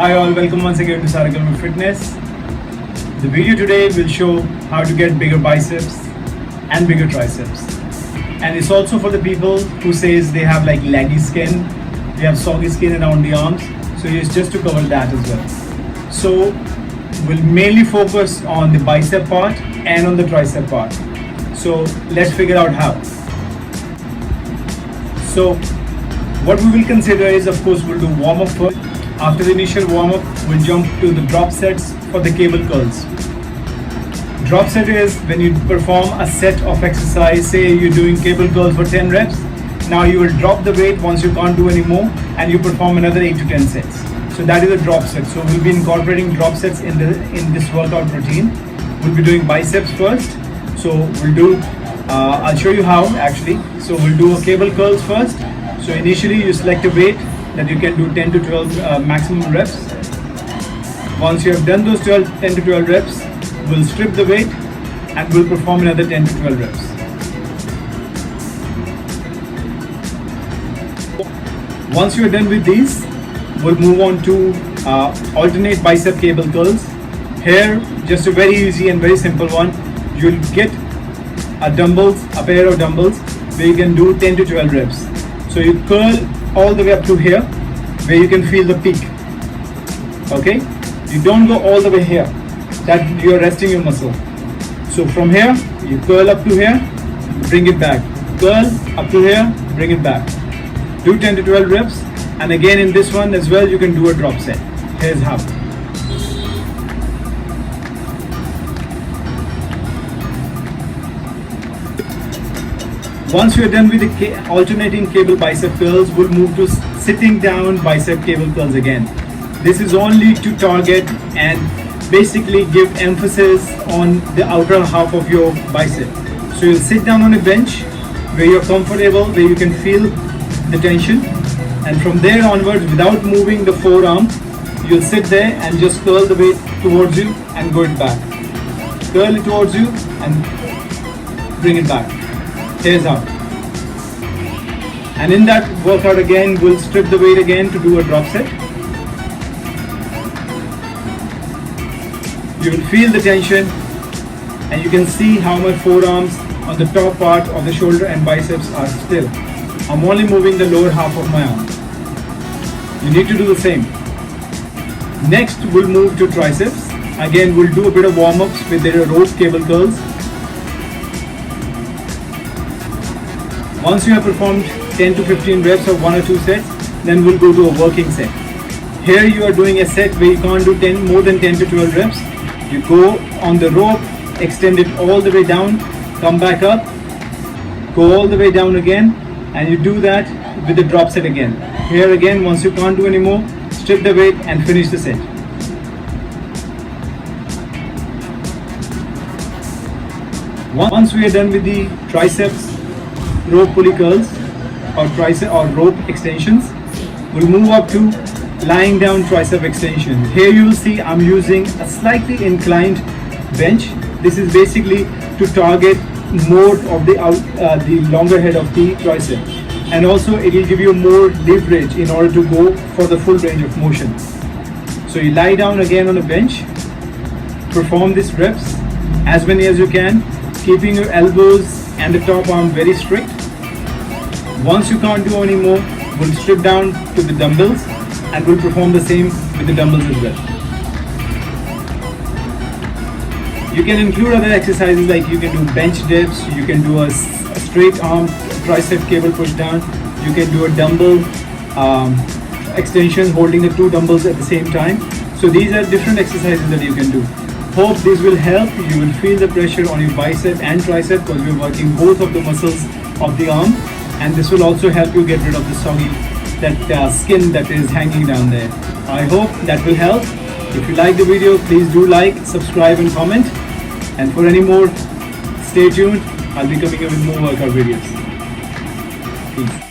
Hi all, welcome once again to Sarakalmu Fitness. The video today will show how to get bigger biceps and bigger triceps. And it's also for the people who says they have like laggy skin, they have soggy skin around the arms. So it's just to cover that as well. So we'll mainly focus on the bicep part and on the tricep part. So let's figure out how. So what we will consider is, of course, we'll do warm-up first. After the initial warm-up, we'll jump to the drop sets for the cable curls. Drop set is when you perform a set of exercise. Say you're doing cable curls for 10 reps. Now you will drop the weight once you can't do anymore and you perform another 8 to 10 sets. So that is a drop set. So we'll be incorporating drop sets in this workout routine. We'll be doing biceps first. So we'll do, I'll show you how actually. So we'll do a cable curls first. So initially you select a weight that you can do 10 to 12 maximum reps. Once you have done those 10 to 12 reps, we'll strip the weight and we'll perform another 10 to 12 reps. Once you are done with these, we'll move on to alternate bicep cable curls. Here, just a very easy and very simple one. You'll get a pair of dumbbells where you can do 10 to 12 reps. So you curl all the way up to here where you can feel the peak. Okay? You don't go all the way here. That you're resting your muscle. So from here, you curl up to here, bring it back. Curl up to here, bring it back. Do 10 to 12 reps. And again in this one as well, you can do a drop set. Here's how. Once we are done with the alternating cable bicep curls, we'll move to sitting down bicep cable curls again. This is only to target and basically give emphasis on the outer half of your bicep. So you'll sit down on a bench where you're comfortable, where you can feel the tension. And from there onwards, without moving the forearm, you'll sit there and just curl the weight towards you and go it back. Curl it towards you and bring it back. Here's how. And in that workout again, we'll strip the weight again to do a drop set. You will feel the tension and you can see how my forearms on the top part of the shoulder and biceps are still. I'm only moving the lower half of my arm. You need to do the same. Next, we'll move to triceps. Again, we'll do a bit of warm-ups with the rope cable curls. Once you have performed 10 to 15 reps of 1 or 2 sets, then we'll go to a working set. Here you are doing a set where you can't do more than 10 to 12 reps. You go on the rope, extend it all the way down, come back up, go all the way down again, and you do that with the drop set again. Here again, once you can't do anymore, strip the weight and finish the set. Once we are done with the triceps rope pulley curls or tricep or rope extensions, we'll move up to lying down tricep extensions. Here you will see I'm using a slightly inclined bench. This is basically to target more of the longer head of the tricep, and also it will give you more leverage in order to go for the full range of motion. So you lie down again on a bench, perform these reps as many as you can, keeping your elbows and the top arm very strict. Once you can't do anymore, we'll strip down to the dumbbells and we'll perform the same with the dumbbells as well. You can include other exercises like you can do bench dips, you can do a straight arm tricep cable push down, you can do a dumbbell extension holding the 2 dumbbells at the same time. So these are different exercises that you can do. Hope this will help. You will feel the pressure on your bicep and tricep because we're working both of the muscles of the arm, and this will also help you get rid of the soggy skin that is hanging down there. I hope that will help. If you like the video, please do like, subscribe and comment. And for any more, stay tuned. I'll be coming up with more workout videos. Peace.